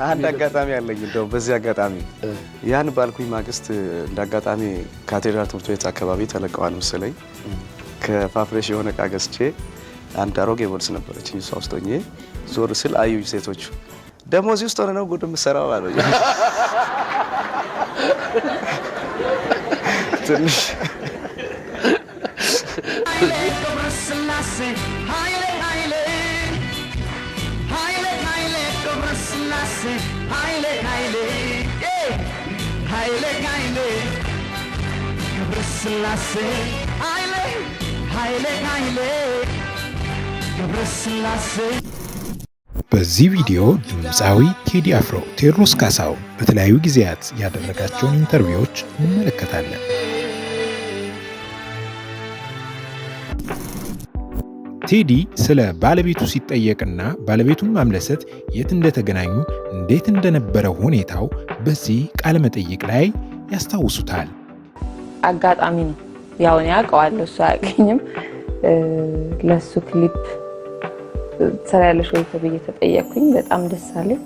አንድ አጋጣሚ አለኝ እንደው በዚህ አጋጣሚ ያን ባልኩኝ ማግስት እንዳጋጣሚ ካቴድራል ትምህርት ቤት አካባቢ ተለቀዋል መሰለኝ ከፋፍሬሽ የሆነ ዕቃ ገዝቼ አንድ አሮጌ ቦርስ ነበረችኝ እሷ ውስጥ ሆኜ ዞር ስል አዩኝ ሴቶቹ ደግሞ እዚህ ውስጥ ሆነ ነው ጉድ የምትሰራው አሉኝ ትንሽ በዚህ ቪዲዮ ድምፃዊ ቴዲ አፍሮ ቴዎድሮስ ካሳሁን በተለያዩ ጊዜያት ያደረጋቸውን ኢንተርቪዎች እንመለከታለን። ቴዲ ስለ ባለቤቱ ሲጠየቅና ባለቤቱን ማምለሰት የት እንደተገናኙ እንዴት እንደነበረ ሁኔታው በዚህ ቃለ መጠይቅ ላይ ያስታውሱታል። አጋጣሚ ነው ያው እኔ አውቀዋለሁ እሱ አያውቀኝም። ለሱ ክሊፕ ሰራያለሽ ወይ ተብዬ ተጠየቅኩኝ። በጣም ደስ አለኝ።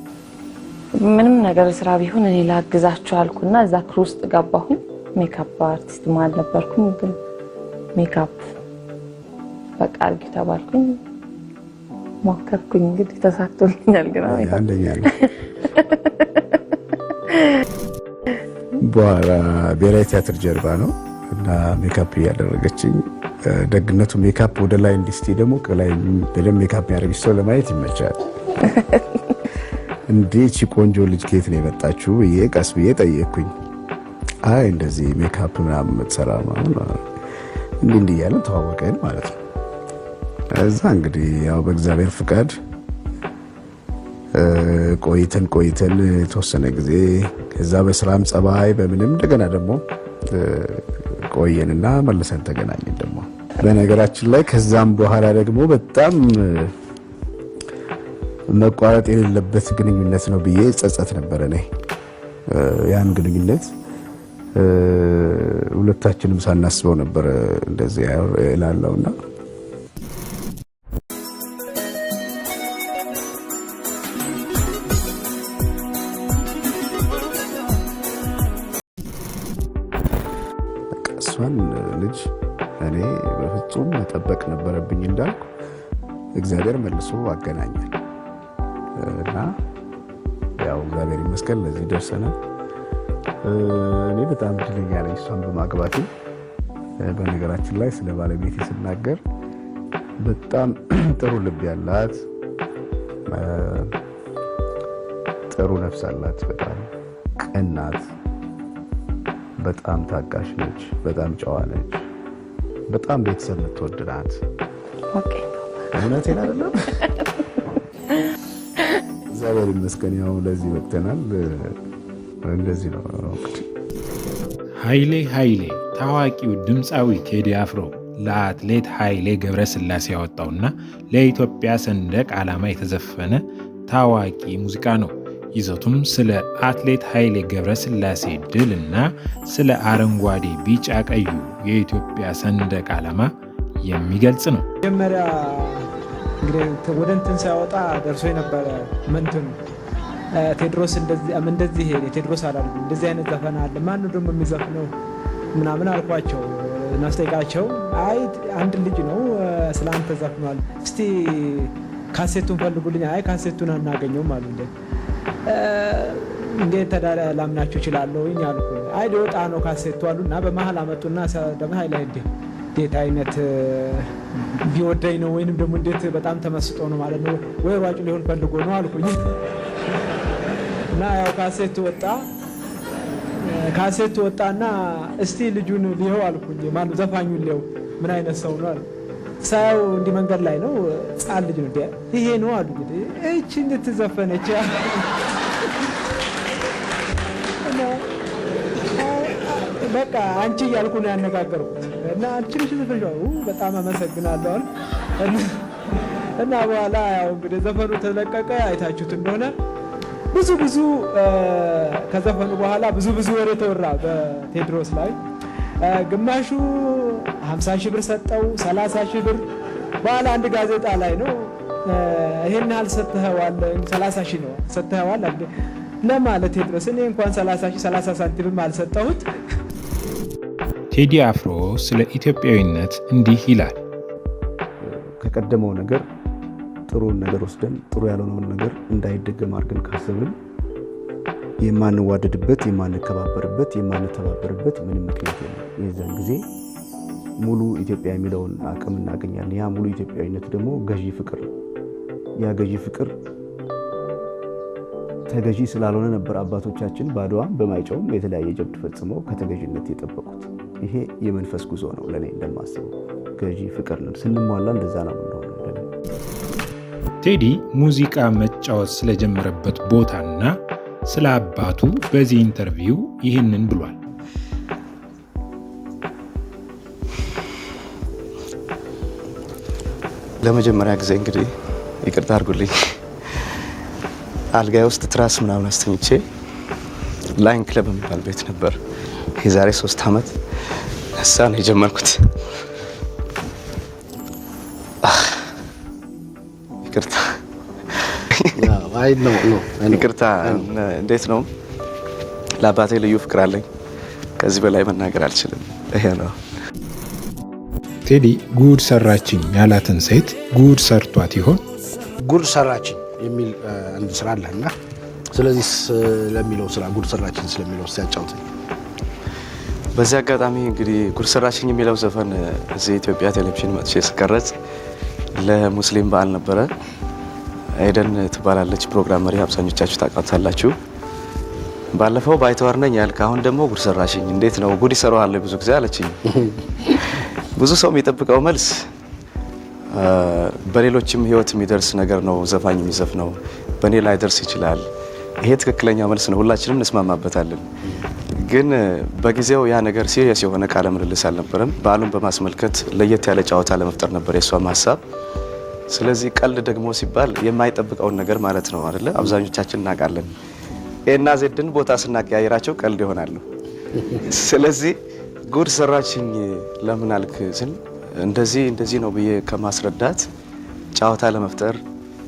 ምንም ነገር ስራ ቢሆን እኔ ላግዛችሁ አልኩና እዛ ክሩ ውስጥ ገባሁኝ። ሜካፕ አርቲስት ማለት ነበርኩኝ ግን ሜካፕ በቃ አርጊ ተባልኩኝ። ሞከርኩኝ እንግዲህ ተሳክቶልኛል ግን አንደኛ ነው። በኋላ ብሔራዊ ቲያትር ጀርባ ነው እና ሜካፕ ያደረገችኝ ደግነቱ ሜካፕ ወደ ላይ እንዲስቲ ደግሞ ከላይ በደም ሜካፕ ያደርግሽ ሰው ለማየት ይመቻል። እንዴት ቆንጆ ልጅ ከየት ነው የመጣችው ብዬ ቀስ ብዬ ጠየቅኩኝ። አይ እንደዚህ ሜካፕ ምናምን የምትሰራ ማለት እንዲህ እያለን ተዋወቀን ማለት ነው። እዛ እንግዲህ ያው በእግዚአብሔር ፍቃድ ቆይተን የተወሰነ ጊዜ ከዛ በስራም ጸባይ በምንም እንደገና ደግሞ ቆየንና መልሰን ተገናኘን። ደግሞ በነገራችን ላይ ከዛም በኋላ ደግሞ በጣም መቋረጥ የሌለበት ግንኙነት ነው ብዬ ጸጸት ነበር እኔ ያን ግንኙነት ሁለታችንም ሳናስበው ነበር እንደዚህ ያላለውና ልጅ እኔ በፍጹም መጠበቅ ነበረብኝ እንዳልኩ እግዚአብሔር መልሶ አገናኘን እና ያው እግዚአብሔር ይመስገን ለዚህ ደርሰናል። እኔ በጣም እድለኛ ነኝ እሷን በማግባቴ። በነገራችን ላይ ስለ ባለቤቴ ስናገር በጣም ጥሩ ልብ ያላት ጥሩ ነፍስ አላት፣ በጣም ቅን ናት፣ በጣም ታጋሽ ነች፣ በጣም ጨዋ ነች፣ በጣም ቤተሰብ የምትወድ ናት። ኦኬ እውነቴን አይደለም? እግዚአብሔር ይመስገን ያው ለዚህ ወጥተናል። እንደዚህ ነው። ኃይሌ ታዋቂው ድምፃዊ ቴዲ አፍሮ ለአትሌት ኃይሌ ገብረስላሴ ያወጣውና ለኢትዮጵያ ሰንደቅ ዓላማ የተዘፈነ ታዋቂ ሙዚቃ ነው። ይዘቱም ስለ አትሌት ኃይሌ ገብረስላሴ ድልና ስለ አረንጓዴ ቢጫ ቀዩ የኢትዮጵያ ሰንደቅ ዓላማ የሚገልጽ ነው። መጀመሪያ እንግዲህ ወደ እንትን ሳይወጣ ደርሶ የነበረ ምንትን ቴድሮስ እንደዚህ ቴድሮስ አላሉ እንደዚህ አይነት ዘፈን አለ ማን ደግሞ የሚዘፍነው ምናምን አልኳቸው። ናስጠይቃቸው አይ አንድ ልጅ ነው ስላንተ ዘፍኗል፣ እስቲ ካሴቱን ፈልጉልኝ። አይ ካሴቱን አናገኘውም አሉ። እንዴት ተዳለ ላምናችሁ እችላለሁ አልኩ። አይ ሊወጣ ነው ካሴቱ አሉና በመሃል አመጡና ደግሞ ሃይላይ እንዴት አይነት ቢወደኝ ነው ወይንም ደግሞ እንዴት በጣም ተመስጦ ነው ማለት ነው ወይ ሯጭ ሊሆን ፈልጎ ነው አልኩኝ። እና ያው ካሴቱ ወጣና እስቲ ልጁን ሊየው አልኩኝ። ማነው ዘፋኙን ሊየው ምን አይነት ሰው ነው አለ። ሳው እንዲህ መንገድ ላይ ነው ጻል ልጅ ነው ይሄ ነው አሉ። እንግዲህ እቺ እንድትዘፈነች በቃ አንቺ እያልኩ ነው ያነጋገርኩት እና አንቺ ልጅ ዘፈንሻው በጣም አመሰግናለሁ እና በኋላ ያው እንግዲህ ዘፈኑ ተለቀቀ። አይታችሁት እንደሆነ ብዙ ከዘፈኑ በኋላ ብዙ ወሬ ተወራ በቴድሮስ ላይ። ግማሹ 50,000 ብር ሰጠው፣ 30,000 ብር። በኋላ አንድ ጋዜጣ ላይ ነው ይሄን ያህል ሰጥተኸዋል 30 ሺህ ነው ሰጥተኸዋል አለ ለማለት ቴድሮስ እኔ እንኳን 30 ሺህ 30 ሳንቲምም አልሰጠሁት። ቴዲ አፍሮ ስለ ኢትዮጵያዊነት እንዲህ ይላል። ከቀደመው ነገር ጥሩን ነገር ወስደን ጥሩ ያልሆነውን ነገር እንዳይደገም አድርገን ካሰብን የማንዋደድበት፣ የማንከባበርበት፣ የማንተባበርበት ምንም ምክንያት የለም። የዛን ጊዜ ሙሉ ኢትዮጵያ የሚለውን አቅም እናገኛለን። ያ ሙሉ ኢትዮጵያዊነት ደግሞ ገዢ ፍቅር ነው። ያ ገዢ ፍቅር ተገዢ ስላልሆነ ነበር አባቶቻችን በአድዋም በማይጨውም የተለያየ ጀብድ ፈጽመው ከተገዥነት የጠበቁት። ይሄ የመንፈስ ጉዞ ነው። ለእኔ እንደማስበው ገዢ ፍቅር ነው። ስንሟላ እንደዛ ነው የምንሆነው። ቴዲ ሙዚቃ መጫወት ስለጀመረበት ቦታና ስለ አባቱ በዚህ ኢንተርቪው ይህንን ብሏል። ለመጀመሪያ ጊዜ እንግዲህ ይቅርታ አድርጉልኝ አልጋይ ውስጥ ትራስ ምናምን አስተኝቼ ላይን ክለብ የሚባል ቤት ነበር የዛሬ 3 ዓመት እሳ ነው የጀመርኩት። ይቅርታ ይቅርታ። እንዴት ነው? ለአባቴ ልዩ ፍቅር አለኝ። ከዚህ በላይ መናገር አልችልም። ይሄ ነው። ቴዲ ጉድ ሰራችኝ ያላትን ሴት ጉድ ሰርቷት ይሆን? ጉድ ሰራችኝ የሚል አንድ ስራ አለና ስለዚህ ስለሚለው ስራ ጉድ ሰራችኝ ስለሚለው ሲያጫውተኝ። በዚህ አጋጣሚ እንግዲህ ጉድ ሰራችኝ የሚለው ዘፈን እዚህ ኢትዮጵያ ቴሌቪዥን መጥቼ ስቀረጽ ለሙስሊም በዓል ነበረ። ኤደን ትባላለች ፕሮግራም መሪ፣ አብዛኞቻችሁ ታውቃታላችሁ። ባለፈው ባይተዋር ነኝ ያልክ አሁን ደግሞ ጉድ ሰራችኝ እንዴት ነው ጉድ ይሰራዋል ብዙ ጊዜ አለችኝ። ብዙ ሰው የሚጠብቀው መልስ በሌሎችም ህይወት የሚደርስ ነገር ነው ዘፋኝ የሚዘፍነው፣ በእኔ ላይ ደርስ ይችላል። ይሄ ትክክለኛ መልስ ነው፣ ሁላችንም እንስማማበታለን። ግን በጊዜው ያ ነገር ሲሪየስ የሆነ ቃለ ምልልስ አልነበረም። በዓሉን በማስመልከት ለየት ያለ ጨዋታ ለመፍጠር ነበር የሷም ሀሳብ። ስለዚህ ቀልድ ደግሞ ሲባል የማይጠብቀውን ነገር ማለት ነው አይደለ? አብዛኞቻችን እናውቃለን። ኤና ዜድን ቦታ ስናቀያየራቸው ቀልድ ይሆናሉ። ስለዚህ ጉድ ሰራችኝ ለምን አልክ ስል እንደዚህ ነው ብዬ ከማስረዳት ጨዋታ ለመፍጠር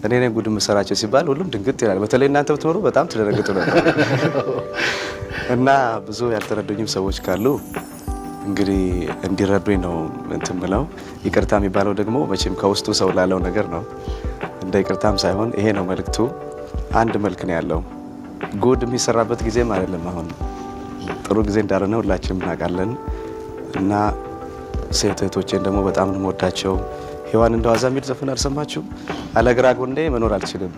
እኔ ነኝ ጉድ የምሰራቸው ሲባል ሁሉም ድንግጥ ይላል። በተለይ እናንተ ብትኖሩ በጣም ትደነግጡ ነበር። እና ብዙ ያልተረዱኝም ሰዎች ካሉ እንግዲህ እንዲረዱኝ ነው እንትን ብለው። ይቅርታ የሚባለው ደግሞ መቼም ከውስጡ ሰው ላለው ነገር ነው። እንደ ይቅርታም ሳይሆን ይሄ ነው መልእክቱ። አንድ መልክ ነው ያለው። ጉድ የሚሰራበት ጊዜም አይደለም። አሁን ጥሩ ጊዜ እንዳልሆነ ሁላችንም እናውቃለን። እና ሴት እህቶቼን ደግሞ በጣም ነው የምወዳቸው። ሔዋን እንደዋዛ የሚል ዘፈን አልሰማችሁም? አለግራ ጎንዴ መኖር አልችልም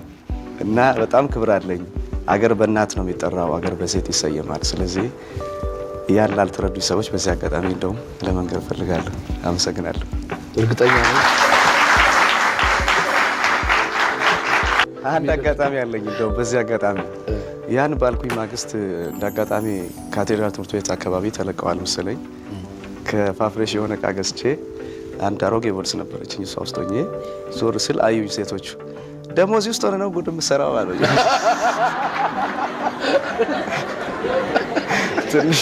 እና በጣም ክብር አለኝ። አገር በእናት ነው የሚጠራው፣ አገር በሴት ይሰየማል። ስለዚህ ያን ላልተረዱኝ ሰዎች በዚህ አጋጣሚ እንደውም ለመንገር ፈልጋለሁ። አመሰግናለሁ። እርግጠኛ ነኝ አንድ አጋጣሚ አለኝ። እንደውም በዚህ አጋጣሚ ያን ባልኩኝ ማግስት እንደ አጋጣሚ ካቴድራል ትምህርት ቤት አካባቢ ተለቀዋል መሰለኝ። ከፋፍሬሽ የሆነ ዕቃ ገዝቼ አንድ አሮጌ ቦርስ ነበረችኝ። እሷ ውስጥ ሆኜ ዞር ስል አዩኝ ሴቶቹ። ደግሞ እዚህ ውስጥ ሆነ ነው ጉድ የምትሰራው አሉኝ። ትንሽ